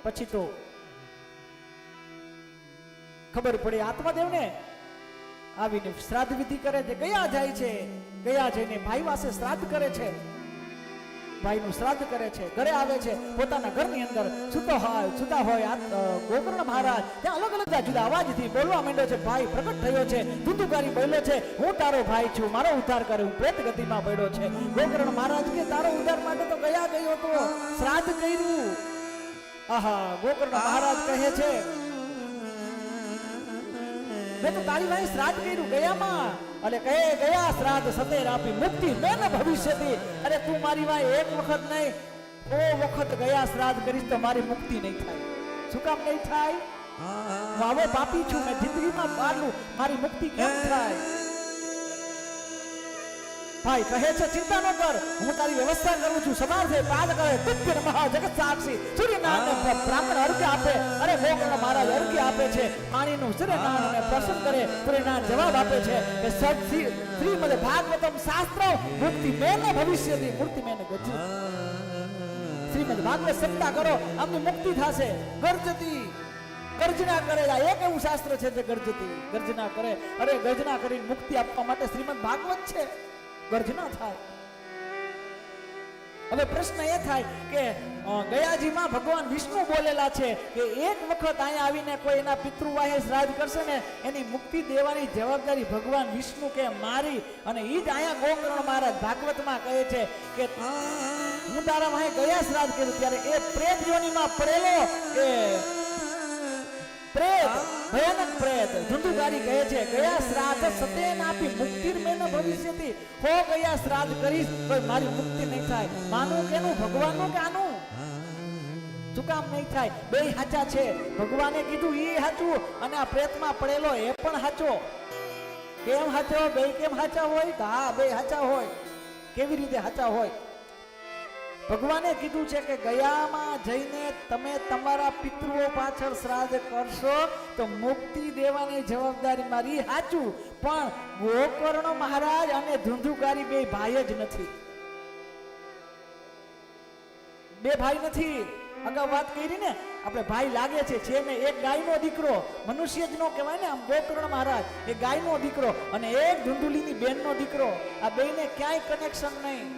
પછી તો ખબર પડી આત્માદેવને આવીને શ્રાદ્ધ વિધિ કરે છે. ગયા જાય છે, ગયા જઈને ભાઈ પાસે શ્રાદ્ધ કરે છે, ભાઈનું શ્રાદ્ધ કરે છે, ઘરે આવે છે, પોતાના ઘરની અંદર સુતા હોય ગોકર્ણ મહારાજ ત્યાં અલગ અલગ જુદા અવાજથી બોલવા માંડ્યો છે. ભાઈ પ્રગટ થયો છે, ધુંધુકારી બોલ્યો છે, હું તારો ભાઈ છું, મારો ઉદ્ધાર કરે, હું પ્રેત ગતિમાં પડ્યો છે. ગોકર્ણ મહારાજ કે તારો ઉદ્ધાર માટે તો ગયા ગયો તો શ્રાદ્ધ કર્યું. આહા, ગોકર્ણ મહારાજ કહે છે મેં તો તારી ભાઈ શ્રાદ્ધ કર્યું ગયામાં. અને કહે ગયા શ્રાદ્ધ સતેર આપી મુક્તિ મેં ન ભવિષ્યથી. અરે તું મારી ભાઈ એક વખત નહીં ઓ વખત ગયા શ્રાદ્ધ કરીશ તો મારી મુક્તિ નહીં થાય. શું કામ નહીં થાય? હું આવો પાપી છું, મેં જિંદગીમાં મારું મારી મુક્તિ કેમ થાય? ભાઈ કહે છે ચિંતા ન કર, હું તારી વ્યવસ્થા કરું છું. સમાર છે પાદ કરે દિવ્ય મહા જગત સાક્ષી સૂર્યનારાયણ બ્રાહ્મણ અર્ઘ્ય આપે. અરે ગોકર્ણ મહારાજ અર્ઘ્ય આપે છે, પાણીનું સૂર્યનારાયણને પ્રસન્ન કરે. સૂર્યનારાયણ જવાબ આપે છે કે શ્રીમદ ભાગવતમ શાસ્ત્ર મુક્તિ મેન ભવિષ્યથી મૂર્તિ મેન ગતિ. શ્રીમદ ભાગવત સત્તા કરો, આમની મુક્તિ થશે. ગર્જતી ગર્જના કરે, એક એવું શાસ્ત્ર છે જે ગર્જના કરે. અરે ગર્જના કરીને મુક્તિ આપવા માટે શ્રીમદ ભાગવત છે, ગર્જના થાય. હવે પ્રશ્ન એ થાય કે ગયાજીમાં ભગવાન વિષ્ણુ બોલેલા છે કે એક વખત અહીંયા આવીને કોઈ એના પિતૃવાહે શ્રાદ્ધ કરશે ને એની મુક્તિ દેવાની જવાબદારી ભગવાન વિષ્ણુ કે મારી. અને ઈ જ અહીંયા ગોકર્ણ મહારાજ ભાગવતમાં કહે છે કે હું તારા વાહે ગયા શ્રાદ્ધ કર્યું ત્યારે એ પ્રેત યોનિમાં પડેલો કે પ્રેત, ભયાનક પ્રેત ધુંધુકારી કહે છે ગયા શ્રાદ્ધ સતેન આપી મુક્તિ મેં ન ભવિષ્યથી. હો ગયા શ્રાદ્ધ કરીશ તો મારી મુક્તિ નહીં થાય. માનું કેનું, ભગવાનનું કે આનું? શું કામ નહીં થાય? બે હાચા છે. ભગવાને કીધું એ હાચું અને આ પ્રેતમાં પડેલો એ પણ હાચો. કેમ હાચો? બે કેમ હાચા હોય? હા, બે હાચા હોય. કેવી રીતે હાચા હોય? ભગવાને કીધું છે કે ગયામાં જઈને તમે તમારા પિતૃઓ પાછળ શ્રાદ્ધ કરશો તો મુક્તિ દેવાની જવાબદારી મારી. સાચું, પણ ગોકર્ણ મહારાજ અને ધુંધુકારી બે ભાઈ જ નથી. બે ભાઈ નથી. અગાઉ વાત કરી ને આપણે, ભાઈ લાગે છે ને એક ગાયનો દીકરો, મનુષ્ય જ નો કહેવાય ને આમ. ગોકર્ણ મહારાજ એ ગાયનો દીકરો અને એક ધુંધુલીની બેનનો દીકરો. આ બેને ક્યાંય કનેક્શન નહીં.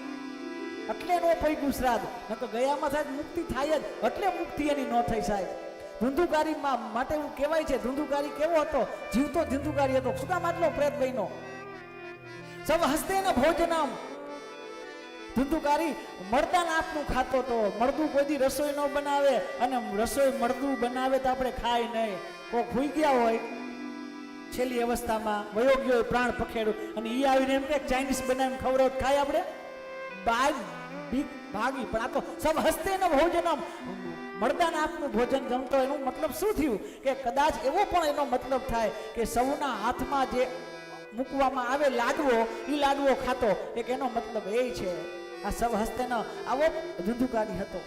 એટલે નો પૈગું શ્રાદ્ધ. નકર ગયામાં થાય મુક્તિ થાય જ, એટલે મુક્તિ એની નો થઈ સાહેબ. ધુંધુકારી માટે એવું કહેવાય છે. ધુંધુકારી કેવો હતો? જીવતો ધુંધુકારી હતો. શું કામ આટલો પ્રેત બન્યો? સવ હસ્તે ન ભોજનમ. ધુંધુકારી મરદાન આપનું ખાતો તો. મરદું કોઈ દી રસોઈ ન બનાવે અને રસોઈ મરદું બનાવે તો આપણે ખાય નહીં. કોક ભૂઈ ગયા હોય છેલ્લી અવસ્થામાં, વયો ગયો પ્રાણ પખેડું અને ઈ આવીને એમ કે ચાઇનીઝ બનાવીને ખવડાવ, ખાય આપણે? ભાગી. પણ આ તો સબ હસ્તે ન ભોજનમ, મરદાન આપનું ભોજન જમતો. એનું મતલબ શું થયું કે કદાચ એવો પણ એનો મતલબ થાય કે સૌના હાથમાં જે મૂકવામાં આવે લાડવો, એ લાડવો ખાતો. એક એનો મતલબ એ છે. આ સબ હસ્તે ન આવો ધુંધુકારી હતો.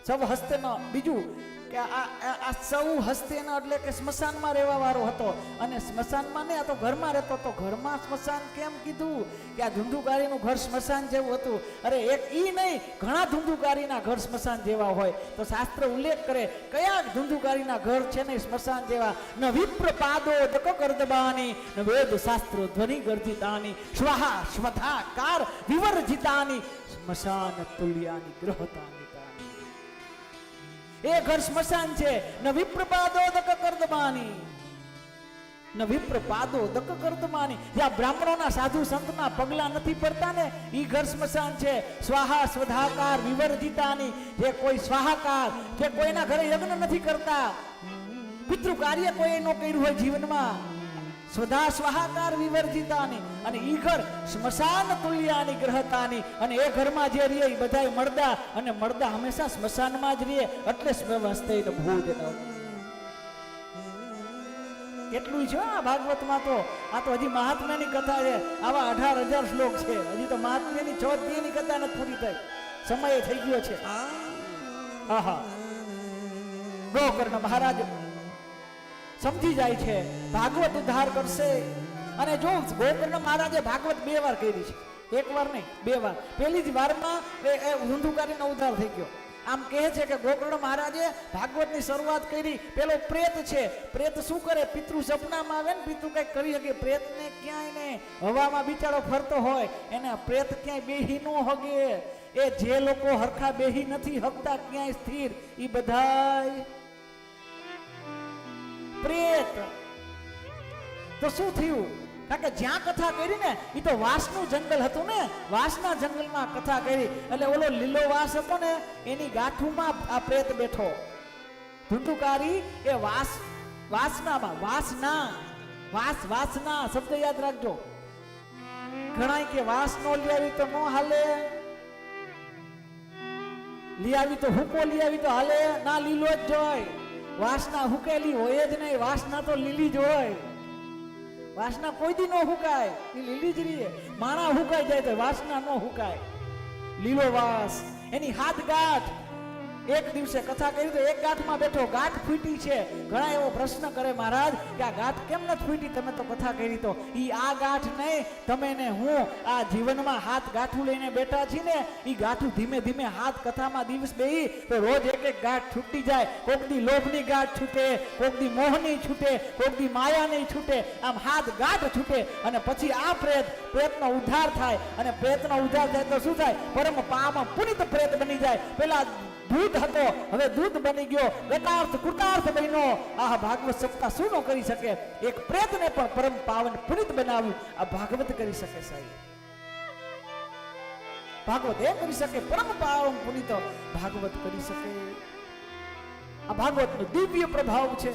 સબ હસ્તે ન. બીજું કે આ સૌ હસ્તે ન એટલે કે સ્મશાનમાં રહેવા વાળો હતો. અને સ્મશાનમાં નહીં, આ તો ઘરમાં રહેતો. તો ઘરમાં સ્મશાન કેમ કીધું? કે આ ધુંધુકારીનું ઘર સ્મશાન જેવું હતું. અરે એક ઈ નહીં, ઘણા ધુંધુકારીના ઘર સ્મશાન જેવા હોય. તો શાસ્ત્ર ઉલ્લેખ કરે કયા ધુંધુકારીના ઘર છે ને સ્મશાન જેવા. ન વિપ્ર પાદો દક કરદબાની, ન વેદ શાસ્ત્રો ધ્વનિ ગર્જિતાની, સ્વાહા સ્વધા કાર વિવર્જિતાની, સ્મશાન તુલ્યાની ગ્રહતાની. એ ઘર સ્મશાન છે. ન વિપ્રપાદો દક કરદમાની, ન વિપ્રપાદો દક કરદમાની. જ્યાં બ્રાહ્મણોના સાધુ સંતના પગલા નથી પડતા ને ઈ ઘર સ્મશાન છે. સ્વાહા સ્વધાકાર વિવર્જિતાની. જે કોઈ સ્વાહાકાર, જે કોઈના ઘરે યજ્ઞ નથી કરતા, પિતૃ કાર્ય કોઈ નો કર્યું હોય જીવનમાં, સ્વધા સ્વાહાકાર વિવર્જિતાની. અને ઈ ઘર સ્મશાન તુલ્યાની ગ્રહતાની. અને એ ઘરમાં જે રહે એ બધાય મરદા, અને મરદા હંમેશા સ્મશાનમાં જ રહે. એટલે સ્વસ્તે ભોજન. કેટલું છે આ ભાગવતમાં તો. આ તો હજી મહાત્મ્યની કથા છે. આવા 18,000 શ્લોક છે. હજી તો મહાત્મ્યની 6 ની કથા નથી પૂરી થઈ. સમય થઈ ગયો છે. આહા, ગોકર્ણ મહારાજ સમજી જાય છે ભાગવત ઉદ્ધાર કરશે. અને જો ગોકર્ણ મહારાજે ભાગવત 2 વાર કરી છે. 1 વાર નહીં, 2 વાર. પહેલી જ વારમાં ધુંધુકારીનો ઉદ્ધાર થઈ ગયો. આમ કહે છે કે ગોકર્ણ મહારાજે ભાગવતની શરૂઆત કરી. પેલો પ્રેત છે, પ્રેત શું કરે? પિતૃ સપનામાં આવે ને, પિતૃ કઈ કરી શકે? પ્રેતને ક્યાંય નહીં, હવામાં બિચારો ફરતો હોય એને પ્રેત ક્યાંય બેહી ન હગે. એ જે લોકો હરખા બેહી નથી હકતા ક્યાંય સ્થિર, એ બધાય પ્રેત. તો શું થયું? કારણ કે જ્યાં કથા કરી ને એ તો વાસનું જંગલ હતું ને, વાસના જંગલમાં કથા કરી એટલે ઓલો લીલો વાસ હતો ને એની ગાંઠુમાં આ પ્રેત બેઠો. ધુંધુકારી એ વાસનામાં, વાસના શબ્દ યાદ રાખજો. ઘણાય કે વાસ નો લઈ આવી તો નો હાલે, લઈ આવી તો હુકો લઈ આવી તો હાલે ના, લીલો જ જોય. વાસના હુકેલી હોય જ નહીં, વાસના તો લીલી જ હોય. વાસના કોઈ દી નો હુકાય, એ લીલી જ રહે. માણા હુકાઈ જાય તો વાસના નો હુકાય. લીલો વાસ, એની હાથ ગાંઠ. એક દિવસે કથા કરી તો એક ગાંઠમાં બેઠો, ગાંઠ ફૂટી છે. ઘણા એવો પ્રશ્ન કરે મહારાજ કે આ ગાંઠ કેમ નથી ફૂટી? તમે તો કથા કરી તો. ઈ આ ગાંઠ નહીં, તમે ને હું આ જીવનમાં હાથ ગાંઠું લઈને બેઠા છીએ ને, ઈ ગાંઠું ધીમે ધીમે હાથ કથામાં દિવસ બેહી તો રોજ એક એક ગાંઠ છૂટી જાય. કોક દી લોભની ગાંઠ છૂટે, કોક દી મોહની છૂટે, કોક દી માયાની છૂટે. આમ હાથ ગાંઠ છૂટે અને પછી આ પ્રેતનો ઉદ્ધાર થાય. અને પ્રેતનો ઉદ્ધાર થાય તો શું થાય? પરમ પાવન પુનિત પ્રેત બની જાય. પેલા દૂધ હતો હવે દૂધ બની ગયો, ગતાર્થ કૃતાર્થ બન્યો. આ ભાગવત સપ્તાહ શું ન કરી શકે? એક પ્રેતને પણ પરમ પાવન પુનિત બનાવ્યું. આ ભાગવત કરી શકે સાહેબ, ભાગવત એ કરી શકે. પરમ પાવન પુનિત ભાગવત કરી શકે. આ ભાગવતનો દિવ્ય પ્રભાવ છે.